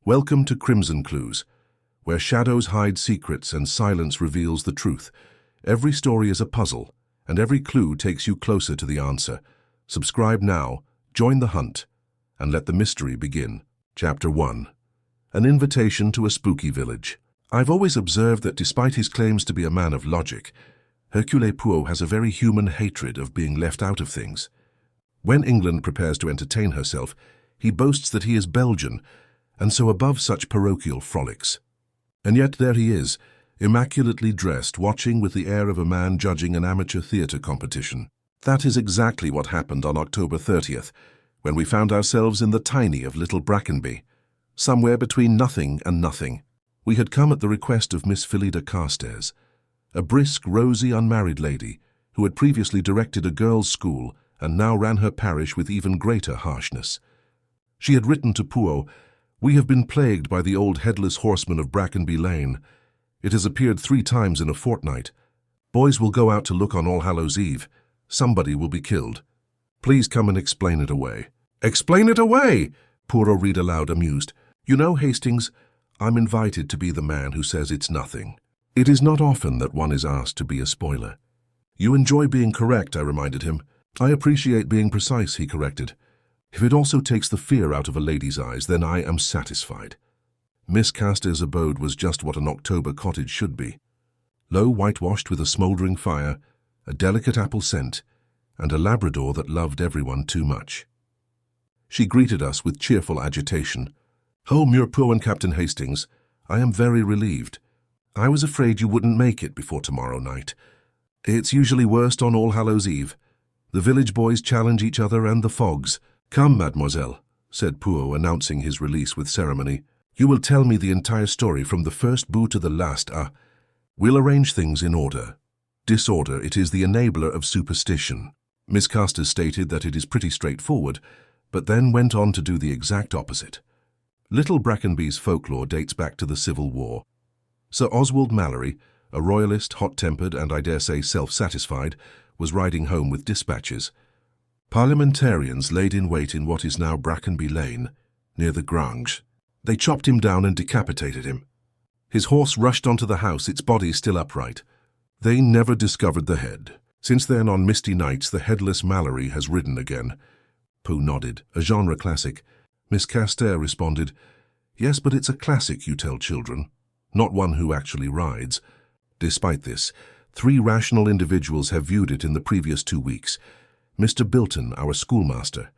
Welcome to Crimson Clues, where shadows hide secrets and silence reveals the truth. Every story is a puzzle, and every clue takes you closer to the answer. Subscribe now, join the hunt, and let the mystery begin. Chapter 1. An invitation to a spooky village. I've always observed that despite his claims to be a man of logic, Hercule Poirot has a very human hatred of being left out of things. When England prepares to entertain herself, he boasts that he is Belgian, and so above such parochial frolics. And yet there he is, immaculately dressed, watching with the air of a man judging an amateur theatre competition. That is exactly what happened on October 30th, when we found ourselves in the tiny of little Brackenby, somewhere between nothing and nothing. We had come at the request of Miss Phillida Carstairs, a brisk, rosy, unmarried lady who had previously directed a girls' school and now ran her parish with even greater harshness. She had written to Poirot, "We have been plagued by the old headless horseman of Brackenby Lane. It has appeared 3 times in a fortnight. Boys will go out to look on All Hallows Eve. Somebody will be killed. Please come and explain it away." "Explain it away!" Poirot read aloud, amused. "You know, Hastings, I'm invited to be the man who says it's nothing. It is not often that one is asked to be a spoiler." "You enjoy being correct," I reminded him. "I appreciate being precise," he corrected. "If it also takes the fear out of a lady's eyes, then I am satisfied." Miss Carstairs' abode was just what an October cottage should be. Low whitewashed with a smouldering fire, a delicate apple scent, and a Labrador that loved everyone too much. She greeted us with cheerful agitation. "Oh, Muir Poirot and Captain Hastings, I am very relieved. I was afraid you wouldn't make it before tomorrow night. It's usually worst on All Hallows Eve. The village boys challenge each other and the fogs." "Come, mademoiselle," said Poirot, announcing his release with ceremony. "You will tell me the entire story from the first bout to the last. We'll arrange things in order. Disorder, it is the enabler of superstition." Miss Carstairs stated that it is pretty straightforward, but then went on to do the exact opposite. Little Brackenby's folklore dates back to the Civil War. Sir Oswald Mallory, a royalist, hot-tempered and I dare say self-satisfied, was riding home with dispatches. Parliamentarians laid in wait in what is now Brackenby Lane, near the Grange. They chopped him down and decapitated him. His horse rushed onto the house, its body still upright. They never discovered the head. Since then, on misty nights, the headless Mallory has ridden again. Poe nodded. "A genre classic." Miss Carstairs responded, "Yes, but it's a classic, you tell children, not one who actually rides." Despite this, 3 rational individuals have viewed it in the previous 2 weeks. Mr. Bilton, our schoolmaster,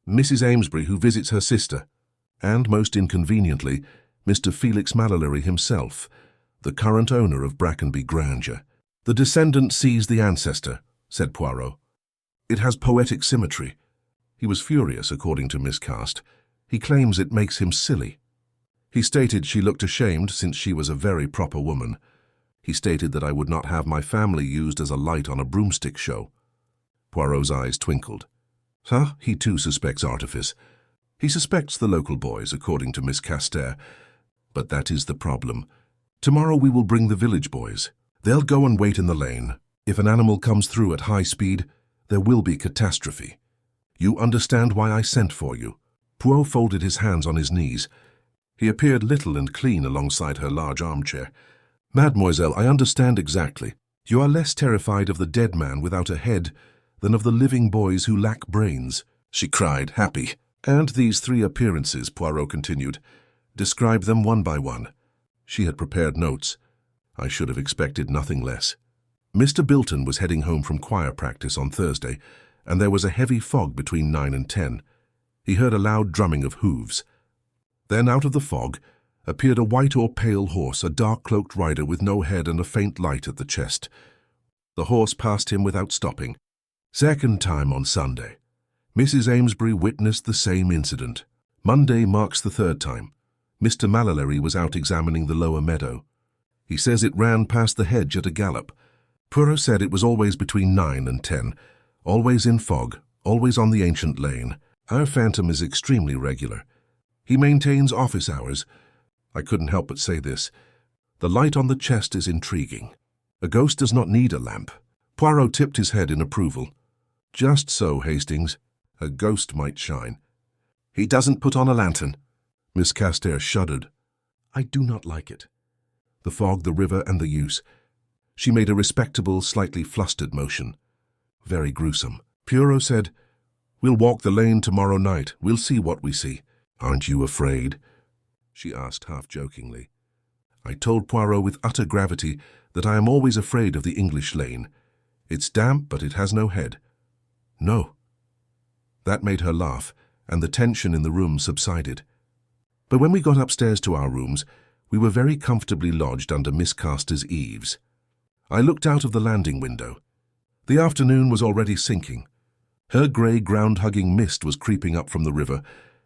Mrs. Amesbury, who visits her sister, and, most inconveniently, Mr. Felix Mallory himself, the current owner of Brackenby Grandeur. "The descendant sees the ancestor," said Poirot. "It has poetic symmetry." He was furious, according to Miss Carst. He claims it makes him silly. He stated she looked ashamed since she was a very proper woman. He stated that I would not have my family used as a light on a broomstick show. Poirot's eyes twinkled. He too suspects artifice. He suspects the local boys, according to Miss Carstairs. But that is the problem. Tomorrow we will bring the village boys. They'll go and wait in the lane. If an animal comes through at high speed, there will be catastrophe. You understand why I sent for you?" Poirot folded his hands on his knees. He appeared little and clean alongside her large armchair. "Mademoiselle, I understand exactly. You are less terrified of the dead man without a head than of the living boys who lack brains," she cried, happy. "And these 3 appearances," Poirot continued. "Describe them one by one." She had prepared notes. I should have expected nothing less. Mr. Bilton was heading home from choir practice on Thursday, and there was a heavy fog between 9 and 10. He heard a loud drumming of hooves. Then out of the fog appeared a white or pale horse, a dark-cloaked rider with no head and a faint light at the chest. The horse passed him without stopping. Second time on Sunday. Mrs. Amesbury witnessed the same incident. Monday marks the 3rd time. Mr. Mallory was out examining the lower meadow. He says it ran past the hedge at a gallop. Poirot said it was always between 9 and 10, always in fog, always on the ancient lane. Our phantom is extremely regular. He maintains office hours. I couldn't help but say this. The light on the chest is intriguing. A ghost does not need a lamp. Poirot tipped his head in approval. "Just so, Hastings. A ghost might shine." "He doesn't put on a lantern." Miss Castaire shuddered. I do not like it. The fog, the river, and the use. She made a respectable, slightly flustered motion. Very gruesome. Poirot said, We'll walk the lane tomorrow night. We'll see what we see. Aren't you afraid? She asked half-jokingly. I told Poirot with utter gravity that I am always afraid of the English lane. It's damp, but it has no head. No. That made her laugh, and the tension in the room subsided. But when we got upstairs to our rooms, we were very comfortably lodged under Miss Casta's eaves. I looked out of the landing window. The afternoon was already sinking. Her grey ground-hugging mist was creeping up from the river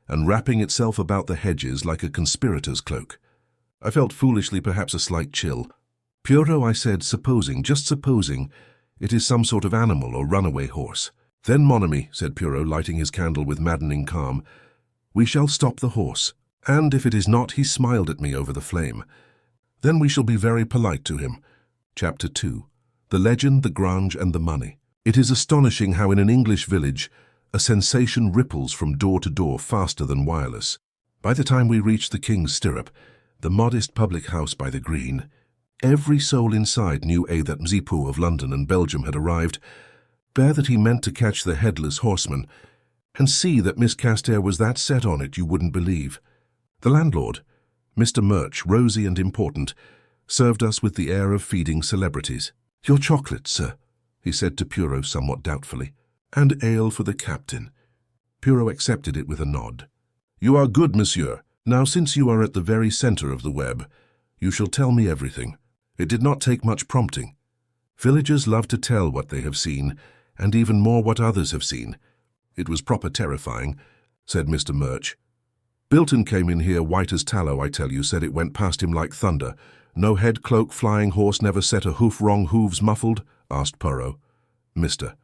and wrapping itself about the hedges like a conspirator's cloak. I felt foolishly, perhaps a slight chill. Poirot, I said, supposing, just supposing, it is some sort of animal or runaway horse. Then, mon ami, said Poirot, lighting his candle with maddening calm, we shall stop the horse. And if it is not, he smiled at me over the flame. Then we shall be very polite to him. Chapter 2. The Legend, the Grange, and the Money. It is astonishing how in an English village a sensation ripples from door to door faster than wireless. By the time we reached the King's Stirrup, the modest public house by the green, every soul inside knew that Mzipu of London and Belgium had arrived, bear that he meant to catch the headless horseman, and see that Miss Castaire was that set on it you wouldn't believe. The landlord, Mr. Murch, rosy and important, served us with the air of feeding celebrities. Your chocolate, sir, he said to Poirot somewhat doubtfully, and ale for the captain. Poirot accepted it with a nod. You are good, monsieur. Now, since you are at the very centre of the web, you shall tell me everything. It did not take much prompting. Villagers love to tell what they have seen, and even more what others have seen. It was proper terrifying, said Mr. Murch. Bilton came in here white as tallow, I tell you, said it went past him like thunder. No head, cloak, flying horse, never set a hoof wrong, hooves muffled? Asked Poirot. Mister.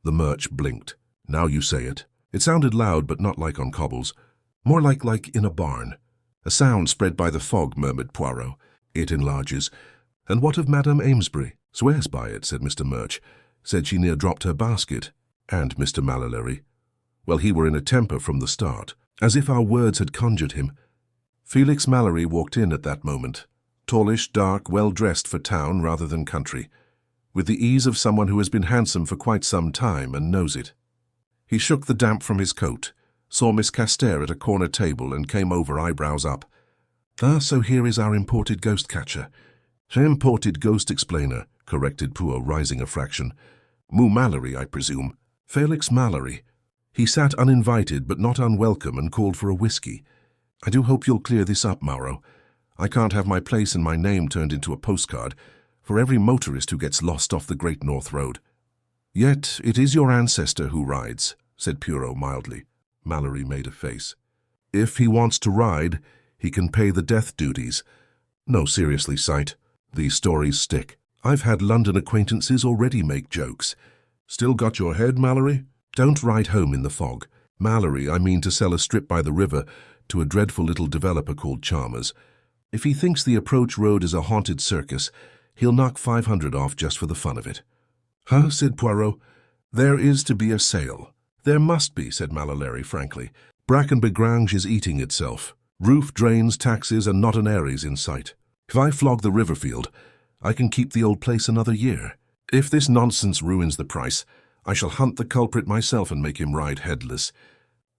The Murch blinked. Now you say it. It sounded loud, but not like on cobbles. More like in a barn. A sound spread by the fog, murmured Poirot. It enlarges. And what of Madame Amesbury? Swears by it, said Mr. Murch. Said she near dropped her basket. And Mr. Mallory. Well, he were in a temper from the start, as if our words had conjured him. Felix Mallory walked in at that moment, tallish, dark, well-dressed for town rather than country, with the ease of someone who has been handsome for quite some time and knows it. He shook the damp from his coat, saw Miss Castaire at a corner table, and came over, eyebrows up. Ah, so here is our imported ghost-catcher. Imported ghost-explainer, corrected Poirot, rising a fraction. Moo Mallory, I presume. Felix Mallory. He sat uninvited but not unwelcome and called for a whisky. I do hope you'll clear this up, Mauro. I can't have my place and my name turned into a postcard for every motorist who gets lost off the Great North Road. Yet it is your ancestor who rides, said Poirot mildly. Mallory made a face. If he wants to ride, he can pay the death duties. No, seriously, Sight. These stories stick. I've had London acquaintances already make jokes. Still got your head, Mallory? Don't ride home in the fog. Mallory, I mean to sell a strip by the river to a dreadful little developer called Chalmers. If he thinks the approach road is a haunted circus, he'll knock 500 off just for the fun of it. Huh, said Poirot. There is to be a sale. There must be, said Mallory frankly. Brackenby Grange is eating itself. Roof, drains, taxes, and not an Aries in sight. If I flog the Riverfield, I can keep the old place another year. If this nonsense ruins the price, I shall hunt the culprit myself and make him ride headless.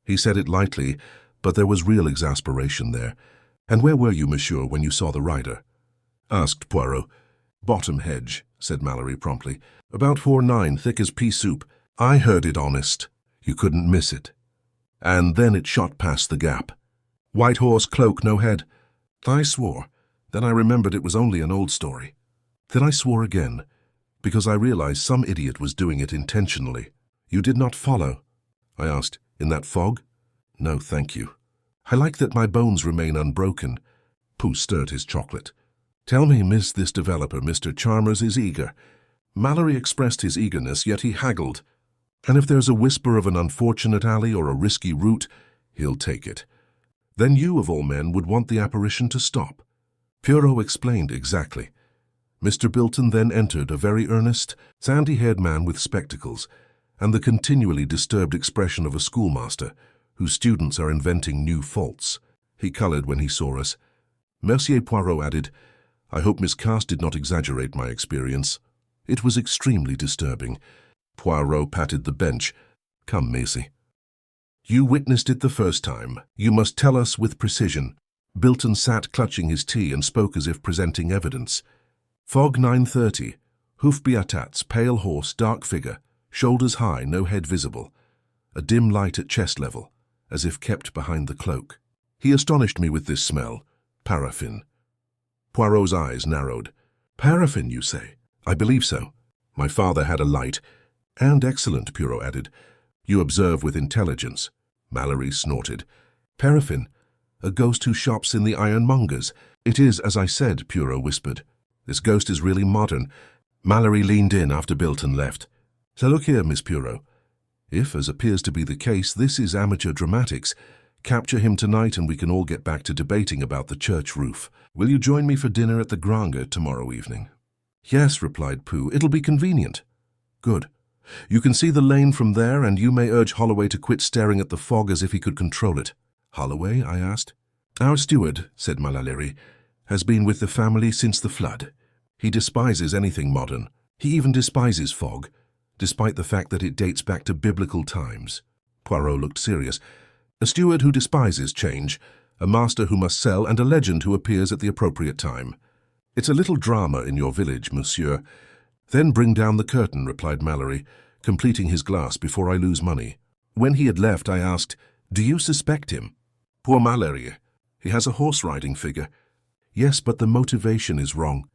He said it lightly, but there was real exasperation there. And where were you, monsieur, when you saw the rider? Asked Poirot. Bottom hedge, said Mallory promptly. About 4-9, thick as pea soup. I heard it honest. You couldn't miss it. And then it shot past the gap. White horse, cloak, no head. I swore. Then I remembered it was only an old story. Then I swore again, because I realized some idiot was doing it intentionally. You did not follow? I asked. In that fog? No, thank you. I like that my bones remain unbroken. Pooh stirred his chocolate. Tell me, miss, this developer, Mr. Chalmers, is eager. Mallory expressed his eagerness, yet he haggled. And if there's a whisper of an unfortunate alley or a risky route, he'll take it. Then you, of all men, would want the apparition to stop. Poirot explained exactly. Mr. Bilton then entered, a very earnest, sandy-haired man with spectacles, and the continually disturbed expression of a schoolmaster, whose students are inventing new faults. He coloured when he saw us. Monsieur Poirot added, "I hope Miss Cast did not exaggerate my experience. It was extremely disturbing." Poirot patted the bench. "Come, Maisie. You witnessed it the first time. You must tell us with precision." Bilton sat clutching his tea and spoke as if presenting evidence. "Fog 9:30. Hoof beatats, pale horse, dark figure, shoulders high, no head visible. A dim light at chest level, as if kept behind the cloak. He astonished me with this smell. Paraffin." Poirot's eyes narrowed. "Paraffin, you say?" "I believe so. My father had a light." "And excellent," Poirot added. "You observe with intelligence." Mallory snorted. "Paraffin? A ghost who shops in the ironmonger's." "It is, as I said," Poirot whispered. "This ghost is really modern." Mallory leaned in after Bilton left. "So look here, Miss Poirot. If, as appears to be the case, this is amateur dramatics, capture him tonight and we can all get back to debating about the church roof. Will you join me for dinner at the Granger tomorrow evening?" "Yes," replied Pooh. "It'll be convenient." "Good. You can see the lane from there, and you may urge Holloway to quit staring at the fog as if he could control it." "Holloway?" I asked. "Our steward," said Mallory, "has been with the family since the flood. He despises anything modern. He even despises fog, despite the fact that it dates back to biblical times." Poirot looked serious. "A steward who despises change, a master who must sell, and a legend who appears at the appropriate time. It's a little drama in your village, monsieur." "Then bring down the curtain," replied Mallory, completing his glass before I lose money. When he had left, I asked, "Do you suspect him?" "Poor Mallory. He has a horse-riding figure." "Yes, but the motivation is wrong.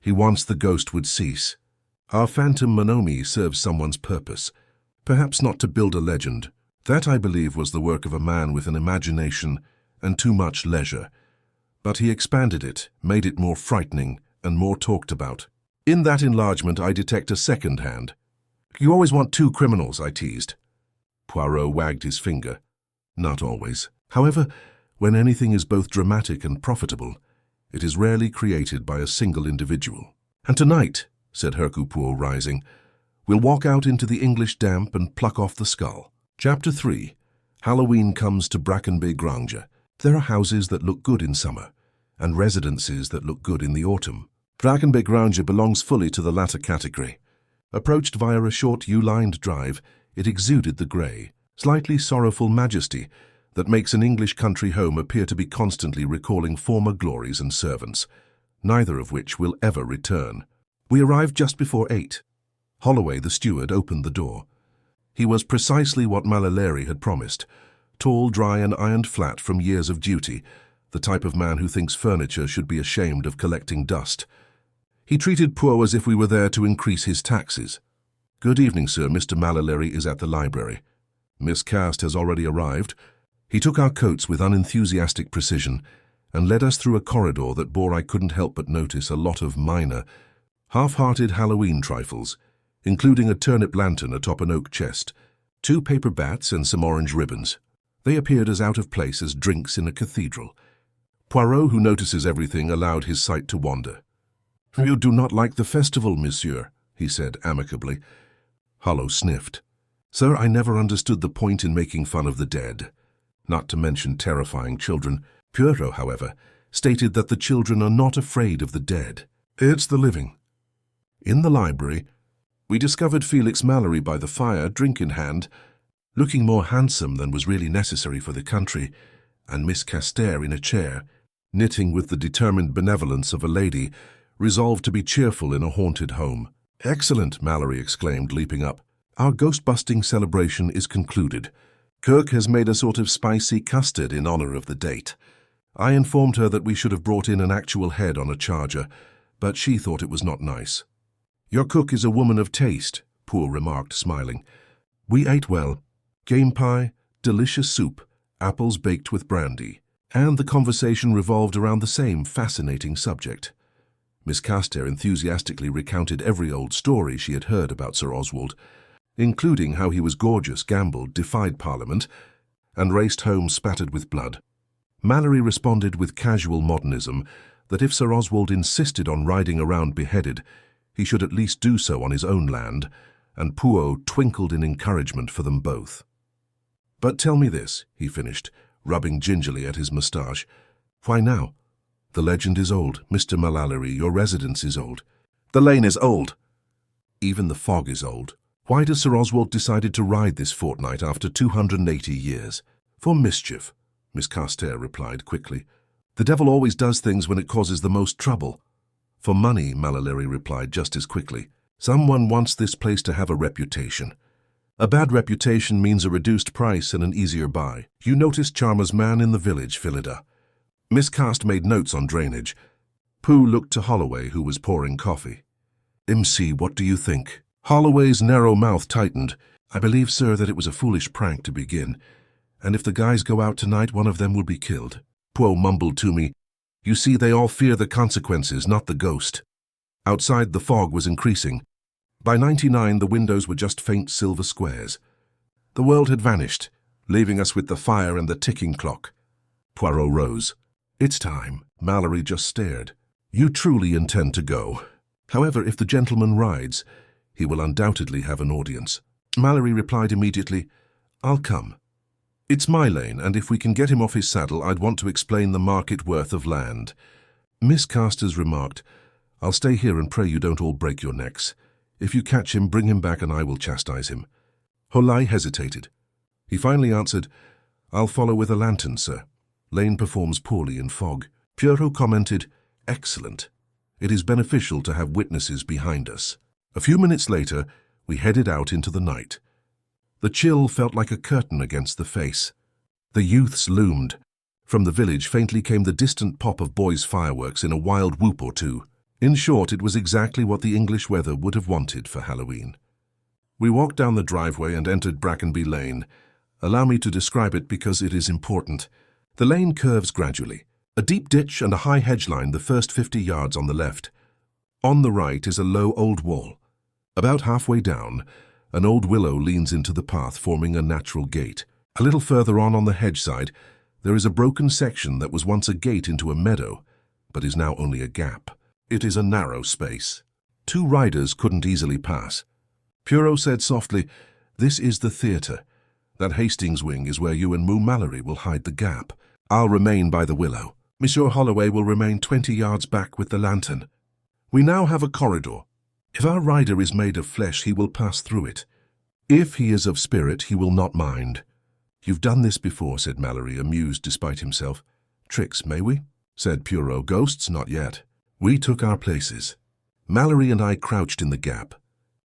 He wants the ghost would cease. Our phantom Monomi serves someone's purpose, perhaps not to build a legend. That, I believe, was the work of a man with an imagination and too much leisure. But he expanded it, made it more frightening and more talked about. In that enlargement I detect a second hand." "You always want two criminals," I teased. Poirot wagged his finger. "Not always. However, when anything is both dramatic and profitable, it is rarely created by a single individual." "And tonight," said Hercule Poirot, rising, "we'll walk out into the English damp and pluck off the skull." Chapter 3. Halloween comes to Brackenby Granger. There are houses that look good in summer, and residences that look good in the autumn. Brackenby Granger belongs fully to the latter category. Approached via a short yew-lined drive, it exuded the grey, slightly sorrowful majesty that makes an English country home appear to be constantly recalling former glories and servants, neither of which will ever return. We arrived just before 8. Holloway, the steward, opened the door. He was precisely what Mallory had promised, tall, dry and ironed flat from years of duty, the type of man who thinks furniture should be ashamed of collecting dust. He treated Poirot as if we were there to increase his taxes. "Good evening, sir. Mr. Mallory is at the library. Miss Cast has already arrived." He took our coats with unenthusiastic precision and led us through a corridor that bore, I couldn't help but notice, a lot of minor, half-hearted Halloween trifles, including a turnip lantern atop an oak chest, 2 paper bats and some orange ribbons. They appeared as out of place as drinks in a cathedral. Poirot, who notices everything, allowed his sight to wander. "You do not like the festival, monsieur," he said amicably. Hollow sniffed. "Sir, I never understood the point in making fun of the dead, not to mention terrifying children." Poirot, however, stated that the children are not afraid of the dead. It's the living. In the library, we discovered Felix Mallory by the fire, drink in hand, looking more handsome than was really necessary for the country, and Miss Caster in a chair, knitting with the determined benevolence of a lady, resolved to be cheerful in a haunted home. "Excellent," Mallory exclaimed, leaping up. "Our ghost-busting celebration is concluded. Kirk has made a sort of spicy custard in honor of the date. I informed her that we should have brought in an actual head on a charger, but she thought it was not nice." "Your cook is a woman of taste," Poole remarked, smiling. We ate well. Game pie, delicious soup, apples baked with brandy, and the conversation revolved around the same fascinating subject. Miss Caster enthusiastically recounted every old story she had heard about Sir Oswald, including how he was gorgeous, gambled, defied Parliament, and raced home spattered with blood. Mallory responded with casual modernism that if Sir Oswald insisted on riding around beheaded, he should at least do so on his own land, and Poirot twinkled in encouragement for them both. "But tell me this," he finished, rubbing gingerly at his moustache. "Why now?" "The legend is old, Mr. Mallory. Your residence is old." "The lane is old." "Even the fog is old. Why does Sir Oswald decided to ride this fortnight after 280 years?" "For mischief," Miss Carstairs replied quickly. "The devil always does things when it causes the most trouble." "For money," Mallory replied just as quickly. "Someone wants this place to have a reputation. A bad reputation means a reduced price and an easier buy. You noticed Charmer's man in the village, Phillida?" Miss Cast made notes on drainage. Pooh looked to Holloway, who was pouring coffee. "MC, what do you think?" Holloway's narrow mouth tightened. "I believe, sir, that it was a foolish prank to begin, and if the guys go out tonight, one of them will be killed." Poe mumbled to me, "You see, they all fear the consequences, not the ghost." Outside, the fog was increasing. By 99, the windows were just faint silver squares. The world had vanished, leaving us with the fire and the ticking clock. Poirot rose. "It's time." Mallory just stared. "You truly intend to go? However, if the gentleman rides, he will undoubtedly have an audience." Mallory replied immediately, "I'll come. It's my lane, and if we can get him off his saddle, I'd want to explain the market worth of land." Miss Carstairs remarked, "I'll stay here and pray you don't all break your necks. If you catch him, bring him back and I will chastise him." Holai hesitated. He finally answered, "I'll follow with a lantern, sir. Lane performs poorly in fog." Poirot commented, "Excellent. It is beneficial to have witnesses behind us." A few minutes later, we headed out into the night. The chill felt like a curtain against the face. The youths loomed. From the village faintly came the distant pop of boys' fireworks in a wild whoop or two. In short, it was exactly what the English weather would have wanted for Halloween. We walked down the driveway and entered Brackenby Lane. Allow me to describe it because it is important. The lane curves gradually. A deep ditch and a high hedge line the first 50 yards on the left. On the right is a low old wall. About halfway down, an old willow leans into the path, forming a natural gate. A little further on the hedge side, there is a broken section that was once a gate into a meadow, but is now only a gap. It is a narrow space. 2 riders couldn't easily pass. Poirot said softly, "This is the theatre. That Hastings wing is where you and Moo Mallory will hide the gap. I'll remain by the willow. Monsieur Holloway will remain 20 yards back with the lantern. We now have a corridor. If our rider is made of flesh, he will pass through it. If he is of spirit, he will not mind." "You've done this before," said Mallory, amused despite himself. "Tricks, may we?" said Poirot. "Ghosts, not yet." We took our places. Mallory and I crouched in the gap.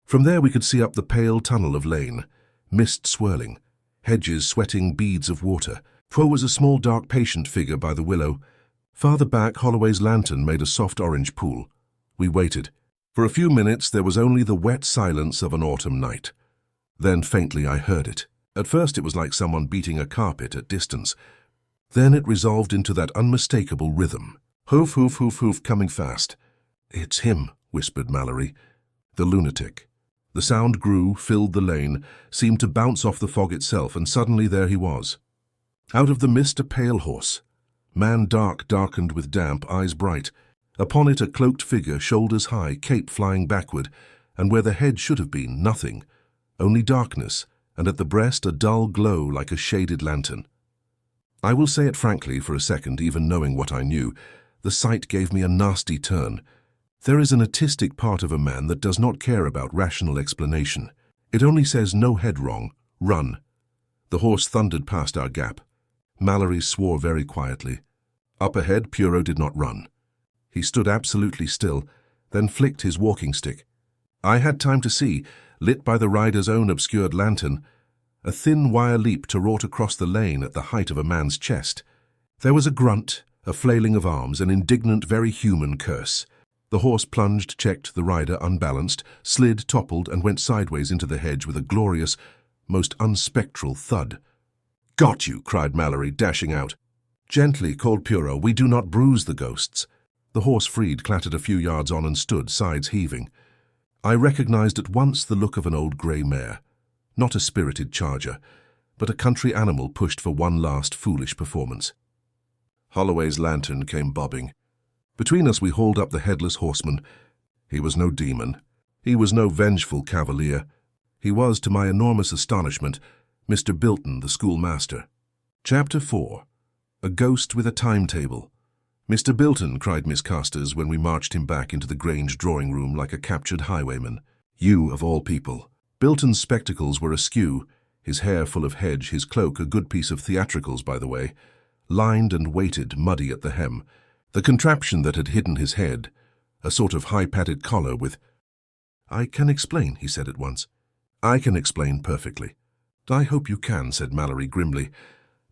From there we could see up the pale tunnel of lane, mist swirling, hedges sweating beads of water. Poe was a small dark patient figure by the willow. Farther back, Holloway's lantern made a soft orange pool. We waited. For a few minutes there was only the wet silence of an autumn night. Then faintly I heard it. At first it was like someone beating a carpet at distance. Then it resolved into that unmistakable rhythm. Hoof, hoof, hoof, hoof, coming fast. "It's him," whispered Mallory. "The lunatic." The sound grew, filled the lane, seemed to bounce off the fog itself, and suddenly there he was. Out of the mist a pale horse. Man darkened with damp, eyes bright. Upon it a cloaked figure, shoulders high, cape flying backward, and where the head should have been, nothing. Only darkness, and at the breast a dull glow like a shaded lantern. I will say it frankly for a second, even knowing what I knew. The sight gave me a nasty turn. There is an autistic part of a man that does not care about rational explanation. It only says no head wrong, run. The horse thundered past our gap. Mallory swore very quietly. Up ahead, Poirot did not run. He stood absolutely still, then flicked his walking stick. I had time to see, lit by the rider's own obscured lantern, a thin wire leap to wrought across the lane at the height of a man's chest. There was a grunt, a flailing of arms, an indignant, very human curse. The horse plunged, checked, the rider unbalanced, slid, toppled, and went sideways into the hedge with a glorious, most unspectral thud. "Got you!" cried Mallory, dashing out. "Gently," called Poirot, "we do not bruise the ghosts." The horse freed, clattered a few yards on and stood, sides heaving. I recognized at once the look of an old grey mare. Not a spirited charger, but a country animal pushed for one last foolish performance. Holloway's lantern came bobbing. Between us we hauled up the headless horseman. He was no demon. He was no vengeful cavalier. He was, to my enormous astonishment, Mr. Bilton, the schoolmaster. Chapter 4. A ghost with a timetable. "Mr. Bilton," cried Miss Carstairs when we marched him back into the Grange drawing-room like a captured highwayman. "You, of all people." Bilton's spectacles were askew, his hair full of hedge, his cloak a good piece of theatricals, by the way, lined and weighted, muddy at the hem. The contraption that had hidden his head, a sort of high-padded collar with— "I can explain," he said at once. "I can explain perfectly." "I hope you can," said Mallory grimly,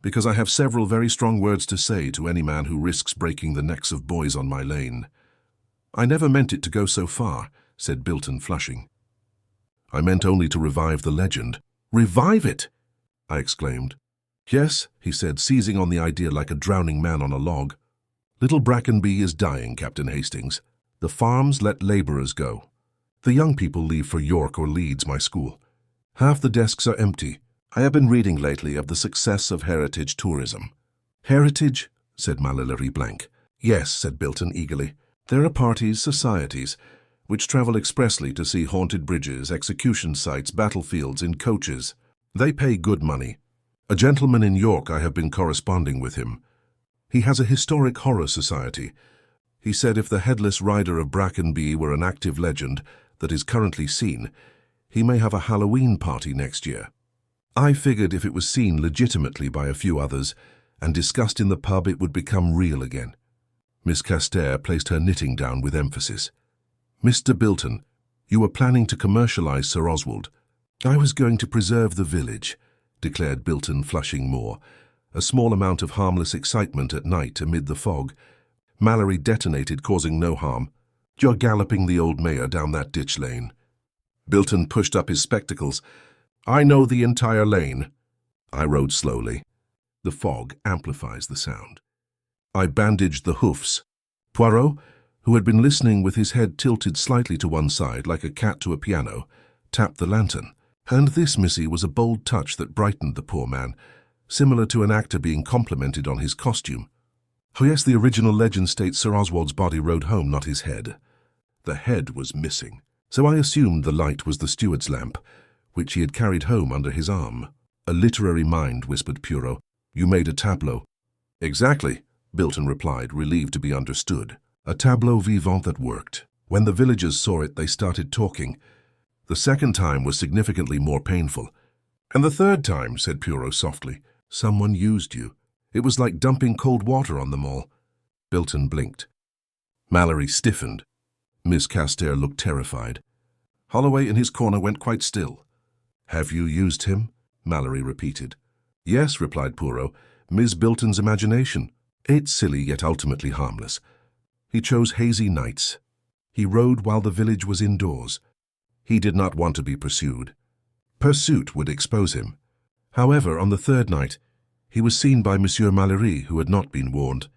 "because I have several very strong words to say to any man who risks breaking the necks of boys on my lane." "I never meant it to go so far," said Bilton, flushing. "I meant only to revive the legend." "Revive it!" I exclaimed. "Yes," he said, seizing on the idea like a drowning man on a log. "Little Brackenby is dying, Captain Hastings. The farms let labourers go. The young people leave for York or Leeds, my school. Half the desks are empty. I have been reading lately of the success of heritage tourism." "Heritage?" said Mallory blank. "Yes," said Bilton eagerly. "There are parties, societies, which travel expressly to see haunted bridges, execution sites, battlefields in coaches. They pay good money. A gentleman in York, I have been corresponding with him. He has a historic horror society. He said if the headless rider of Brackenby were an active legend that is currently seen, he may have a Halloween party next year. I figured if it was seen legitimately by a few others and discussed in the pub, it would become real again." Miss Carstairs placed her knitting down with emphasis. "Mr. Bilton, you were planning to commercialize Sir Oswald." "I was going to preserve the village," declared Bilton, flushing more. A small amount of harmless excitement at night amid the fog. Mallory detonated, causing no harm. "You're galloping the old mare down that ditch lane." Bilton pushed up his spectacles. "I know the entire lane." I rode slowly. The fog amplifies the sound. I bandaged the hoofs. Poirot, who had been listening with his head tilted slightly to one side like a cat to a piano, tapped the lantern. And this, missy, was a bold touch that brightened the poor man, similar to an actor being complimented on his costume. Oh yes, the original legend states Sir Oswald's body rode home, not his head. The head was missing, so I assumed the light was the steward's lamp, which he had carried home under his arm. "A literary mind," whispered Poirot. "You made a tableau." "Exactly," Bilton replied, relieved to be understood. "A tableau vivant that worked. When the villagers saw it, they started talking. The second time was significantly more painful. And the third time," said Poirot softly, "someone used you. It was like dumping cold water on them all." Bilton blinked. Mallory stiffened. Miss Carstairs looked terrified. Holloway in his corner went quite still. "Have you used him?" Mallory repeated. "Yes," replied Poirot. "Miss Bilton's imagination. It's silly, yet ultimately harmless. He chose hazy nights. He rode while the village was indoors. He did not want to be pursued. Pursuit would expose him. However, on the third night, he was seen by Monsieur Mallory, who had not been warned,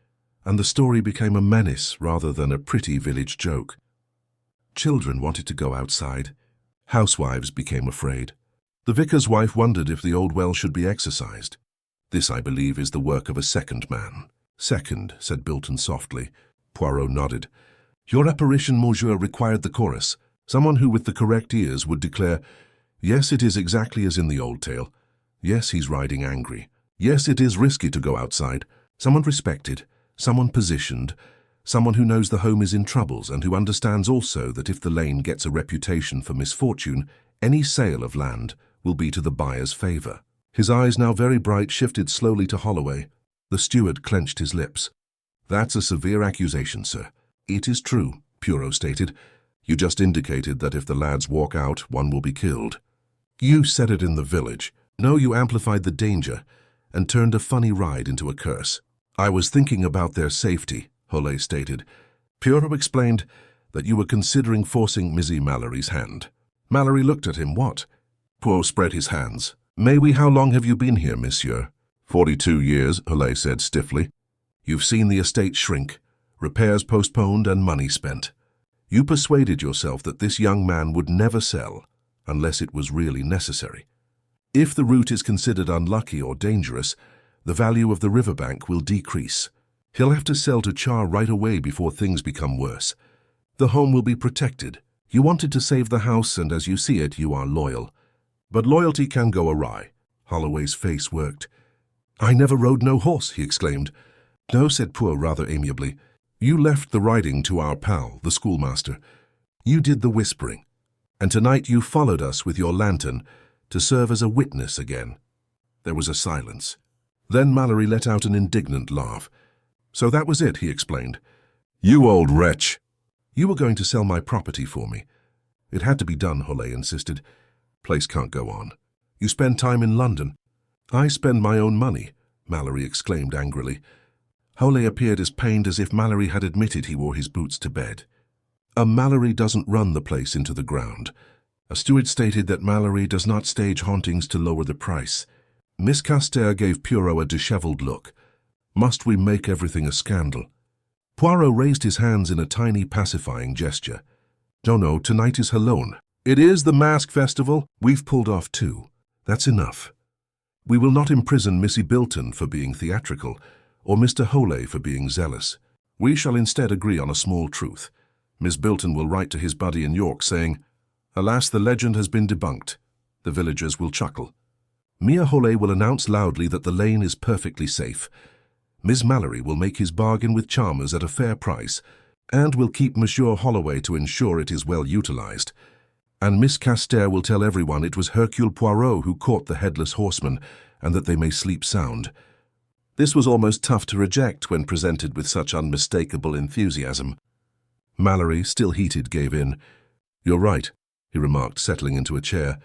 and the story became a menace rather than a pretty village joke. Children wanted to go outside. Housewives became afraid. The vicar's wife wondered if the old well should be exorcised. This, I believe, is the work of a second man." "Second," said Bilton softly. Poirot nodded. "Your apparition, monsieur, required the chorus. Someone who, with the correct ears, would declare, 'Yes, it is exactly as in the old tale. Yes, he's riding angry. Yes, it is risky to go outside.' Someone respected, someone positioned, someone who knows the home is in troubles and who understands also that if the lane gets a reputation for misfortune, any sale of land will be to the buyer's favour." His eyes, now very bright, shifted slowly to Holloway. The steward clenched his lips. "That's a severe accusation, sir." "It is true," Poirot stated. "You just indicated that if the lads walk out, one will be killed." "You said it in the village." "No, you amplified the danger and turned a funny ride into a curse." "I was thinking about their safety," Holloway stated. Poirot explained that you were considering forcing Mizzy Mallory's hand. Mallory looked at him. "What?" Poirot spread his hands. "May we? How long have you been here, monsieur?" 42 years, Holloway said stiffly. "You've seen the estate shrink, repairs postponed and money spent. You persuaded yourself that this young man would never sell unless it was really necessary. If the route is considered unlucky or dangerous, the value of the riverbank will decrease. He'll have to sell to Char right away before things become worse. The home will be protected. You wanted to save the house, and as you see it, you are loyal. But loyalty can go awry." Holloway's face worked. "I never rode no horse," he exclaimed. "No," said Poor rather amiably. "You left the riding to our pal, the schoolmaster. You did the whispering. And tonight you followed us with your lantern to serve as a witness again." There was a silence. Then Mallory let out an indignant laugh. "So that was it," he explained. "You old wretch." "You were going to sell my property for me." "It had to be done," Holay insisted. "Place can't go on. You spend time in London." "I spend my own money," Mallory exclaimed angrily. Holay appeared as pained as if Mallory had admitted he wore his boots to bed. Mallory doesn't run the place into the ground. A steward stated that Mallory does not stage hauntings to lower the price. Miss Castere gave Poirot a dishevelled look. "Must we make everything a scandal?" Poirot raised his hands in a tiny pacifying gesture. "No, tonight is Hallown. It is the Mask Festival. We've pulled off 2. That's enough. We will not imprison Missy Bilton for being theatrical, or Mr. Holay for being zealous. We shall instead agree on a small truth. Miss Bilton will write to his buddy in York saying, 'Alas, the legend has been debunked.' The villagers will chuckle. Mia Holay will announce loudly that the lane is perfectly safe. Miss Mallory will make his bargain with Chalmers at a fair price, and will keep Monsieur Holloway to ensure it is well utilized. And Miss Castere will tell everyone it was Hercule Poirot who caught the headless horseman, and that they may sleep sound." This was almost tough to reject when presented with such unmistakable enthusiasm. Mallory, still heated, gave in. "You're right," he remarked, settling into a chair.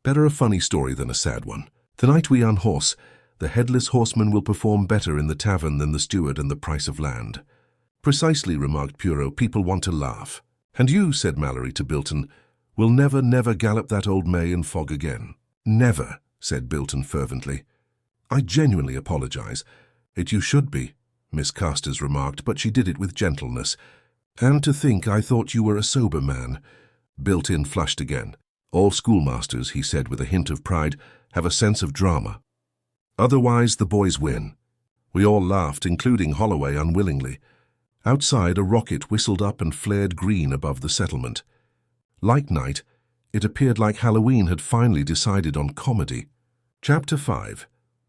"Better a funny story than a sad one. Tonight we unhorse. The headless horseman will perform better in the tavern than the steward and the price of land." "Precisely," remarked Poirot. "People want to laugh." "And you," said Mallory to Bilton, "will never, never gallop that old May in fog again." "Never," said Bilton fervently. "I genuinely apologize." "It you should be," Miss Carstairs remarked, but she did it with gentleness. "And to think I thought you were a sober man." Bilton flushed again. "All schoolmasters," he said with a hint of pride, "have a sense of drama. Otherwise the boys win." We all laughed, including Holloway unwillingly. Outside, a rocket whistled up and flared green above the settlement. Like night, it appeared like Halloween had finally decided on comedy. Chapter 5.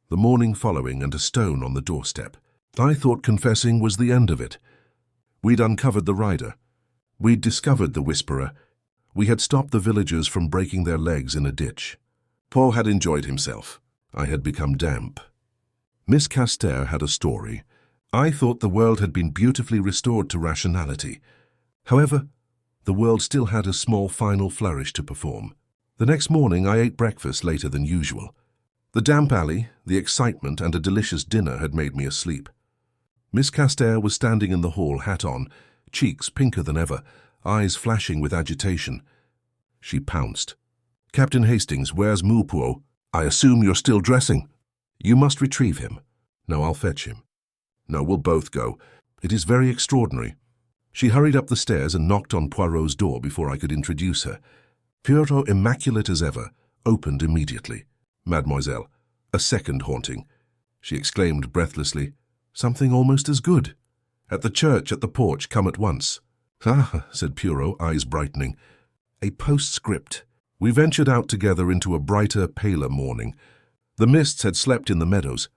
The morning following and a stone on the doorstep. I thought confessing was the end of it. We'd uncovered the rider. We'd discovered the whisperer. We had stopped the villagers from breaking their legs in a ditch. Paul had enjoyed himself. I had become damp. Miss Castere had a story. I thought the world had been beautifully restored to rationality. However, the world still had a small final flourish to perform. The next morning I ate breakfast later than usual. The damp alley, the excitement, and a delicious dinner had made me asleep. Miss Castere was standing in the hall, hat on, cheeks pinker than ever, eyes flashing with agitation. She pounced. "Captain Hastings, where's Mulpuo? I assume you're still dressing." "You must retrieve him." "No, I'll fetch him." "No, we'll both go. It is very extraordinary." She hurried up the stairs and knocked on Poirot's door before I could introduce her. Poirot, immaculate as ever, opened immediately. "Mademoiselle, a second haunting," she exclaimed breathlessly. "Something almost as good. At the church at the porch, come at once." "Ah," said Poirot, eyes brightening. "A postscript." We ventured out together into a brighter, paler morning. The mists had slept in the meadows.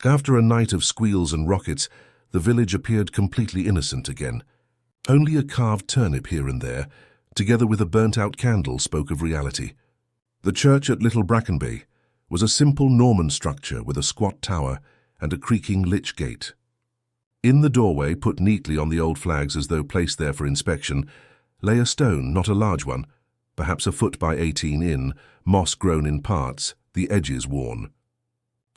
After a night of squeals and rockets, the village appeared completely innocent again. Only a carved turnip here and there, together with a burnt-out candle, spoke of reality. The church at Little Brackenby was a simple Norman structure with a squat tower and a creaking lich gate. In the doorway, put neatly on the old flags as though placed there for inspection, lay a stone, not a large one, perhaps a foot by 18 in, moss-grown in parts, the edges worn.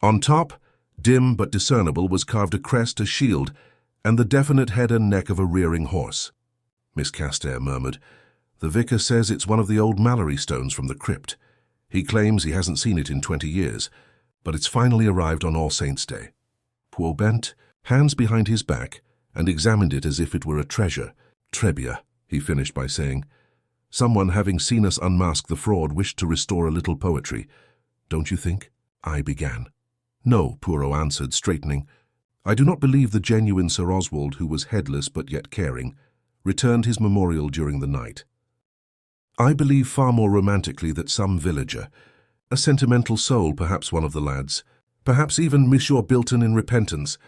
On top, dim but discernible, was carved a crest, a shield, and the definite head and neck of a rearing horse. Miss Castere murmured, "The vicar says it's one of the old Mallory stones from the crypt. He claims he hasn't seen it in 20 years, but it's finally arrived on All Saints' Day." Poor bent, hands behind his back, and examined it as if it were a treasure. "Trebia," he finished by saying. "Someone, having seen us unmask the fraud, wished to restore a little poetry. Don't you think?" I began. "No," Poirot answered, straightening. "I do not believe the genuine Sir Oswald, who was headless but yet caring, returned his memorial during the night. I believe far more romantically that some villager, a sentimental soul, perhaps one of the lads, Perhaps even Monsieur Bilton in repentance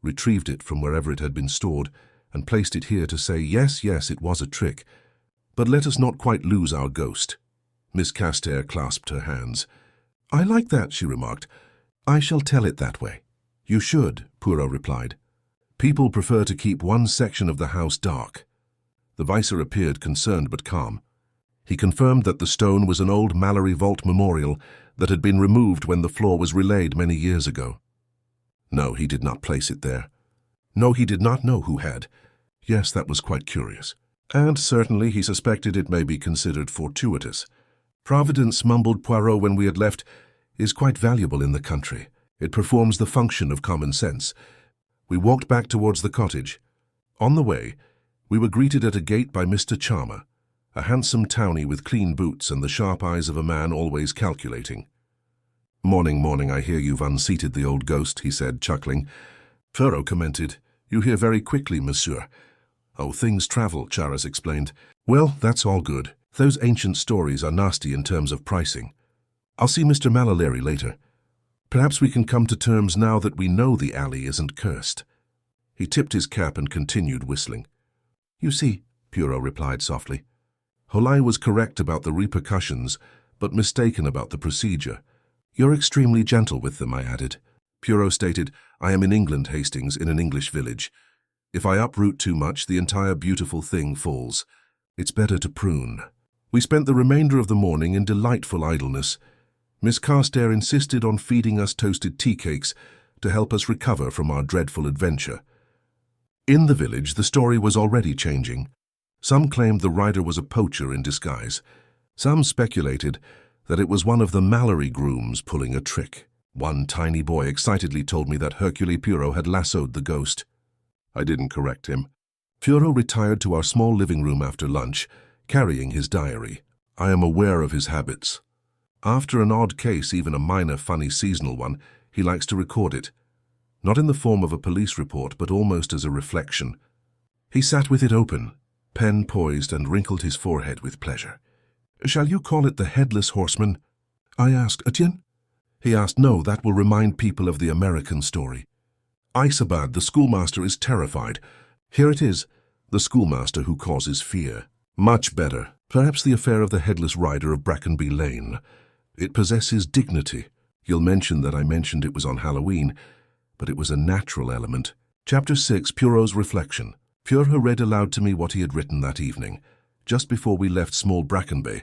retrieved it from wherever it had been stored and placed it here to say, yes, it was a trick. But let us not quite lose our ghost. Miss Castair clasped her hands. I like that, she remarked. I shall tell it that way. You should, Poirot replied. People prefer to keep one section of the house dark. The Vicar appeared concerned but calm. He confirmed that the stone was an old Mallory vault memorial that had been removed when the floor was relaid many years ago. No, he did not place it there. No, he did not know who had. Yes, that was quite curious. And certainly he suspected it may be considered fortuitous. Providence, mumbled Poirot when we had left, is quite valuable in the country. It performs the function of common sense. We walked back towards the cottage. On the way, we were greeted at a gate by Mr. Charmer, a handsome townie with clean boots and the sharp eyes of a man always calculating. Morning, I hear you've unseated the old ghost, he said, chuckling. Poirot commented, You hear very quickly, monsieur. Oh, things travel, Charas explained. Well, that's all good. Those ancient stories are nasty in terms of pricing. I'll see Mr. Malalary later. Perhaps we can come to terms now that we know the alley isn't cursed. He tipped his cap and continued whistling. You see, Poirot replied softly. Holai was correct about the repercussions, but mistaken about the procedure. You're extremely gentle with them, I added. Poirot stated, I am in England, Hastings, in an English village. If I uproot too much, the entire beautiful thing falls. It's better to prune. We spent the remainder of the morning in delightful idleness. Miss Carstairs insisted on feeding us toasted tea cakes to help us recover from our dreadful adventure. In the village, the story was already changing. Some claimed the rider was a poacher in disguise. Some speculated that it was one of the Mallory grooms pulling a trick. One tiny boy excitedly told me that Hercule Poirot had lassoed the ghost. I didn't correct him. Poirot retired to our small living room after lunch, carrying his diary. I am aware of his habits. After an odd case, even a minor, funny, seasonal one, he likes to record it. Not in the form of a police report, but almost as a reflection. He sat with it open, pen poised, and wrinkled his forehead with pleasure. Shall you call it the Headless Horseman? I asked. Etienne? He asked, no, that will remind people of the American story. Isabad, the schoolmaster, is terrified. Here it is, the schoolmaster who causes fear. Much better. Perhaps the affair of the headless rider of Brackenby Lane. It possesses dignity. You'll mention that I mentioned it was on Halloween, but it was a natural element. Chapter 6, Poirot's Reflection. Poirot read aloud to me what he had written that evening, just before we left small Brackenby,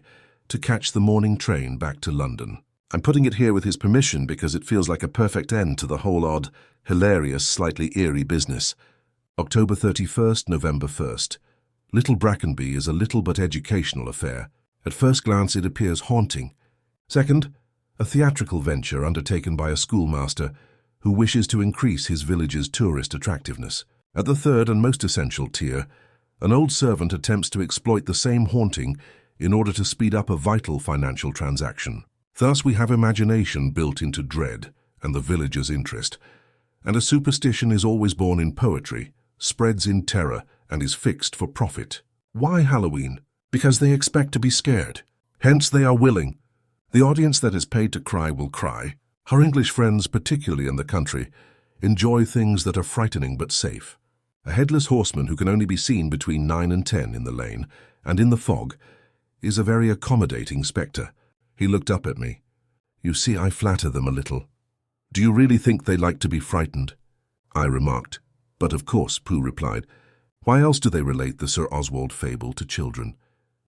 to catch the morning train back to London. I'm putting it here with his permission because it feels like a perfect end to the whole odd, hilarious, slightly eerie business. October 31st, November 1st. Little Brackenby is a little but educational affair. At first glance it appears haunting. Second, a theatrical venture undertaken by a schoolmaster who wishes to increase his village's tourist attractiveness. At the third and most essential tier, an old servant attempts to exploit the same haunting in order to speed up a vital financial transaction. Thus we have imagination built into dread and the villager's interest, and a superstition is always born in poetry, spreads in terror, and is fixed for profit. Why Halloween? Because they expect to be scared. Hence they are willing. The audience that is paid to cry will cry. Our English friends, particularly in the country, enjoy things that are frightening but safe. A headless horseman who can only be seen between 9 and 10 in the lane, and in the fog, is a very accommodating spectre. He looked up at me. You see, I flatter them a little. Do you really think they like to be frightened? I remarked. But of course, Pooh replied. Why else do they relate the Sir Oswald fable to children?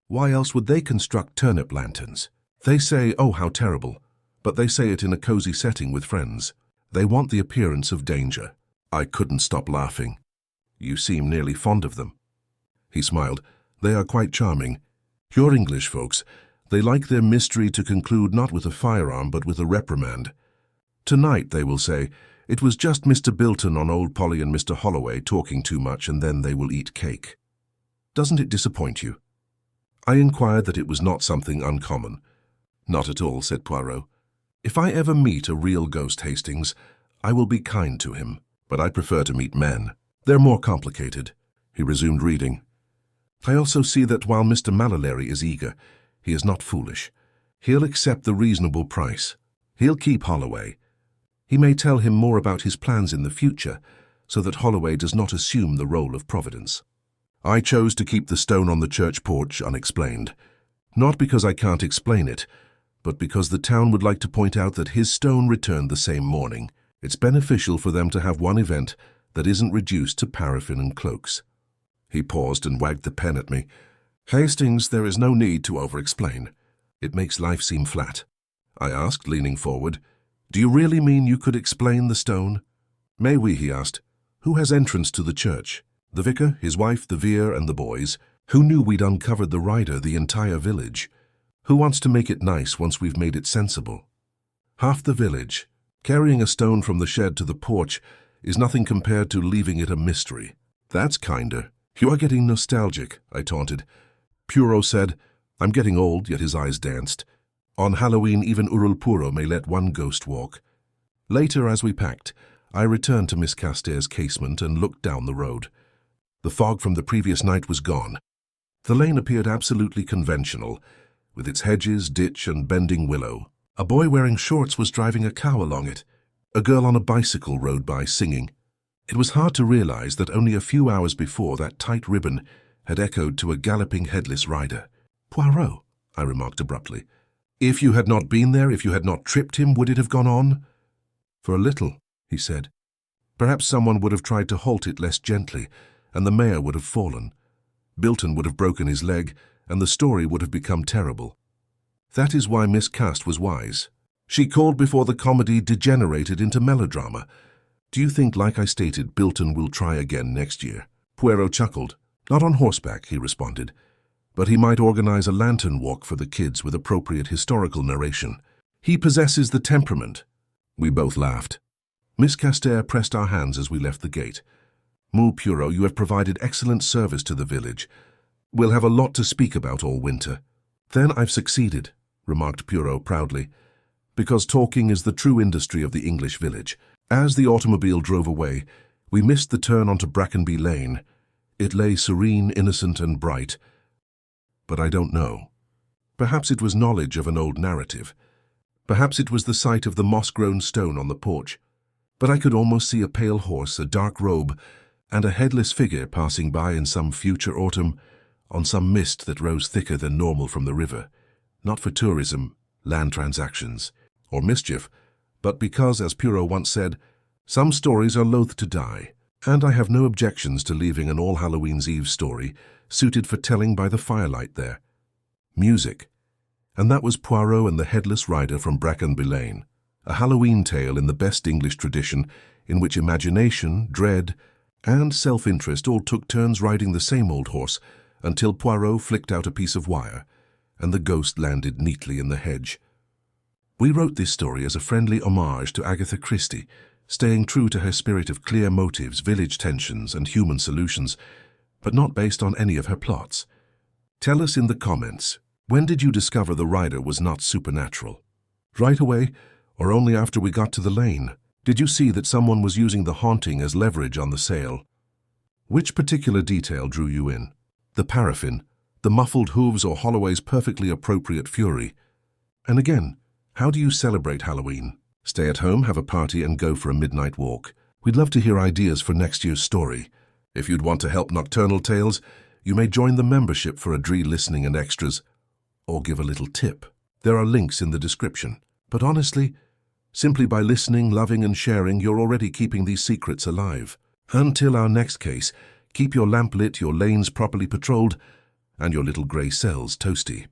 Why else would they construct turnip lanterns? They say, oh, how terrible, but they say it in a cozy setting with friends. They want the appearance of danger. I couldn't stop laughing. You seem nearly fond of them. He smiled. They are quite charming. You're English folks. They like their mystery to conclude not with a firearm but with a reprimand. Tonight, they will say, it was just Mr. Bilton on old Polly and Mr. Holloway talking too much, and then they will eat cake. Doesn't it disappoint you? I inquired that it was not something uncommon. Not at all, said Poirot. If I ever meet a real ghost, Hastings, I will be kind to him, but I prefer to meet men. They're more complicated. He resumed reading. I also see that while Mr. Malalary is eager, he is not foolish. He'll accept the reasonable price. He'll keep Holloway. He may tell him more about his plans in the future, so that Holloway does not assume the role of Providence. I chose to keep the stone on the church porch unexplained, not because I can't explain it, but because the town would like to point out that his stone returned the same morning. It's beneficial for them to have one event that isn't reduced to paraffin and cloaks. He paused and wagged the pen at me. Hastings, there is no need to over-explain. It makes life seem flat. I asked, leaning forward. Do you really mean you could explain the stone? May we, he asked. Who has entrance to the church? The vicar, his wife, the Veer, and the boys. Who knew we'd uncovered the rider, the entire village? Who wants to make it nice once we've made it sensible? Half the village. Carrying a stone from the shed to the porch is nothing compared to leaving it a mystery. That's kinder. You are getting nostalgic, I taunted. Poirot said, I'm getting old, yet his eyes danced. On Halloween, even Hercule Poirot may let one ghost walk. Later, as we packed, I returned to Miss Caster's casement and looked down the road. The fog from the previous night was gone. The lane appeared absolutely conventional, with its hedges, ditch, and bending willow. A boy wearing shorts was driving a cow along it. A girl on a bicycle rode by singing. It was hard to realize that only a few hours before that tight ribbon had echoed to a galloping headless rider. Poirot, I remarked abruptly. If you had not been there, if you had not tripped him, would it have gone on? For a little, he said. Perhaps someone would have tried to halt it less gently, and the mayor would have fallen. Bilton would have broken his leg, and the story would have become terrible. That is why Miss Cast was wise. She called before the comedy degenerated into melodrama. Do you think, like I stated, Bilton will try again next year? Poirot chuckled. Not on horseback, he responded. But he might organize a lantern walk for the kids with appropriate historical narration. He possesses the temperament. We both laughed. Miss Caster pressed our hands as we left the gate. Mon Poirot, you have provided excellent service to the village. We'll have a lot to speak about all winter. Then I've succeeded, remarked Poirot proudly, because talking is the true industry of the English village. As the automobile drove away, we missed the turn onto Brackenby Lane. It lay serene, innocent, and bright. But I don't know. Perhaps it was knowledge of an old narrative. Perhaps it was the sight of the moss-grown stone on the porch. But I could almost see a pale horse, a dark robe, and a headless figure passing by in some future autumn on some mist that rose thicker than normal from the river, not for tourism, land transactions, or mischief, but because, as Poirot once said, some stories are loath to die, and I have no objections to leaving an All Halloween's Eve story suited for telling by the firelight there. Music. And that was Poirot and the Headless Rider from Brackenby Lane, a Halloween tale in the best English tradition in which imagination, dread, and self-interest all took turns riding the same old horse until Poirot flicked out a piece of wire and the ghost landed neatly in the hedge. We wrote this story as a friendly homage to Agatha Christie, staying true to her spirit of clear motives, village tensions, and human solutions, but not based on any of her plots. Tell us in the comments, when did you discover the rider was not supernatural? Right away, or only after we got to the lane? Did you see that someone was using the haunting as leverage on the sale? Which particular detail drew you in? The paraffin, the muffled hooves, or Holloway's perfectly appropriate fury? And again, how do you celebrate Halloween? Stay at home, have a party, and go for a midnight walk. We'd love to hear ideas for next year's story. If you'd want to help Nocturnal Tales, you may join the membership for a dree listening and extras, or give a little tip. There are links in the description. But honestly, simply by listening, loving, and sharing, you're already keeping these secrets alive. Until our next case, keep your lamp lit, your lanes properly patrolled, and your little grey cells toasty.